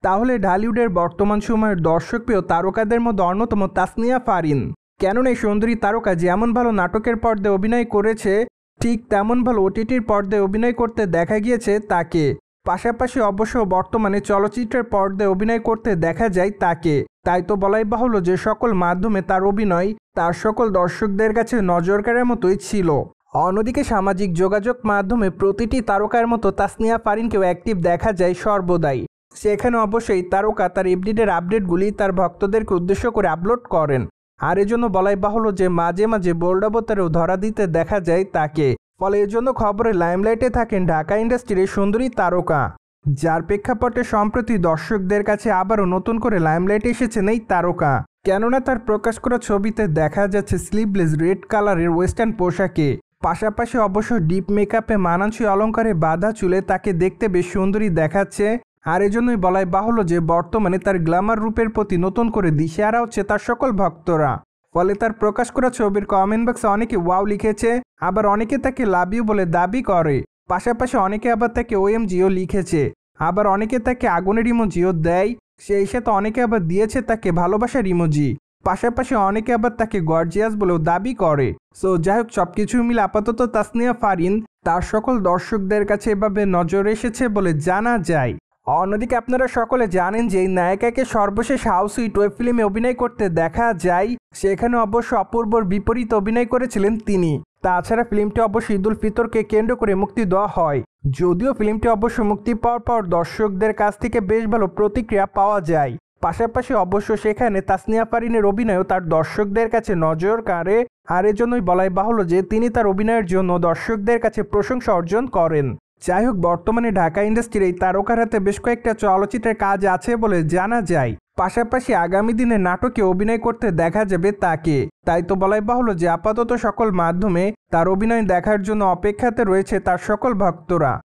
তাহলে ঢালিউডের বর্তমান সময়ের দর্শকপ্রিয় তারকাদের মধ্যে অন্যতম তাসনিয়া ফারিন। কেননা এই সুন্দরী তারকা যেমন ভালো নাটকের পর্দায় অভিনয় করেছে, ঠিক তেমন ভালো ওটিটির পর্দায় অভিনয় করতে দেখা গিয়েছে তাকে। পাশাপাশি অবশ্য বর্তমানে চলচ্চিত্রের পর্দায় অভিনয় করতে দেখা যায় তাকে। তাই তো বলাই বাহুল্য যে সকল মাধ্যমে তার অভিনয় তার সকল দর্শকদের কাছে নজর কাড়ার মতোই ছিল। অন্যদিকে সামাজিক যোগাযোগ মাধ্যমে প্রতিটি তারকার মতো তাসনিয়া ফারিনকেও অ্যাক্টিভ দেখা যায় সর্বদাই। সেখানে অবশ্যই তারকা তার এভরিডের আপডেটগুলি তার ভক্তদেরকে উদ্দেশ্য করে আপলোড করেন। আর এজন্য বলাই বাহুল্য যে মাঝে মাঝে বোল্ড অবতারেও ধরা দিতে দেখা যায় তাকে। ফলে এজন্য খবরে লাইমলাইটে থাকেন ঢাকা ইন্ডাস্ট্রির সুন্দরী তারকা, যার প্রেক্ষাপটে সম্প্রতি দর্শকদের কাছে আবারও নতুন করে লাইমলাইটে এসেছেন এই তারকা। কেননা তার প্রকাশ করা ছবিতে দেখা যাচ্ছে স্লিভলেস রেড কালারের ওয়েস্টার্ন পোশাকে, পাশাপাশি অবশ্য ডিপ মেকআপে মানানসই অলঙ্কারে বাঁধা চুলে তাকে দেখতে বেশ সুন্দরী দেখাচ্ছে। আর এজন্যই বলাই বাহুল্য যে বর্তমানে তার গ্ল্যামার রূপের প্রতি নতুন করে দিশেহারা হচ্ছে তার সকল ভক্তরা। ফলে তার প্রকাশ করা ছবির কমেন্ট বক্সে অনেকে ওয়াও লিখেছে, আবার অনেকে তাকে লাভ ইউ বলে দাবি করে। পাশাপাশি অনেকে আবার তাকে ওএমজিও লিখেছে, আবার অনেকে তাকে আগুনের ইমোজিও দেয়। সেই সাথে অনেকে আবার দিয়েছে তাকে ভালোবাসার ইমোজি। পাশাপাশি অনেকে আবার তাকে গর্জিয়াস বলেও দাবি করে। সো যাই হোক, সবকিছু মিলে আপাতত তাসনিয়া ফারিন তার সকল দর্শকদের কাছে এভাবে নজর এসেছে বলে জানা যায়। অন্যদিকে আপনারা সকলে জানেন যে এই নায়িকাকে সর্বশেষ হাউসউইট ওয়েব ফিল্মে অভিনয় করতে দেখা যায়। সেখানে অবশ্য অপূর্বর বিপরীত অভিনয় করেছিলেন তিনি। তাছাড়া ফিল্মটি অবশ্য ঈদ উল ফিতরকে কেন্দ্র করে মুক্তি দেওয়া হয়। যদিও ফিল্মটি অবশ্য মুক্তি পাওয়ার পর দর্শকদের কাছ থেকে বেশ ভালো প্রতিক্রিয়া পাওয়া যায়। পাশাপাশি অবশ্য সেখানে তাসনিয়া ফারিনের অভিনয়ও তার দর্শকদের কাছে নজর কাড়ে। আর এজন্যই বলাই বাহুল্য যে তিনি তার অভিনয়ের জন্য দর্শকদের কাছে প্রশংসা অর্জন করেন। যাই হোক, বর্তমানে ঢাকা ইন্ডাস্ট্রির এই তারকার হাতে বেশ কয়েকটা চলচ্চিত্রের কাজ আছে বলে জানা যায়। পাশাপাশি আগামী দিনে নাটকে অভিনয় করতে দেখা যাবে তাকে। তাই তো বলাই বাহুল্য যে আপাতত সকল মাধ্যমে তার অভিনয় দেখার জন্য অপেক্ষাতে রয়েছে তার সকল ভক্তরা।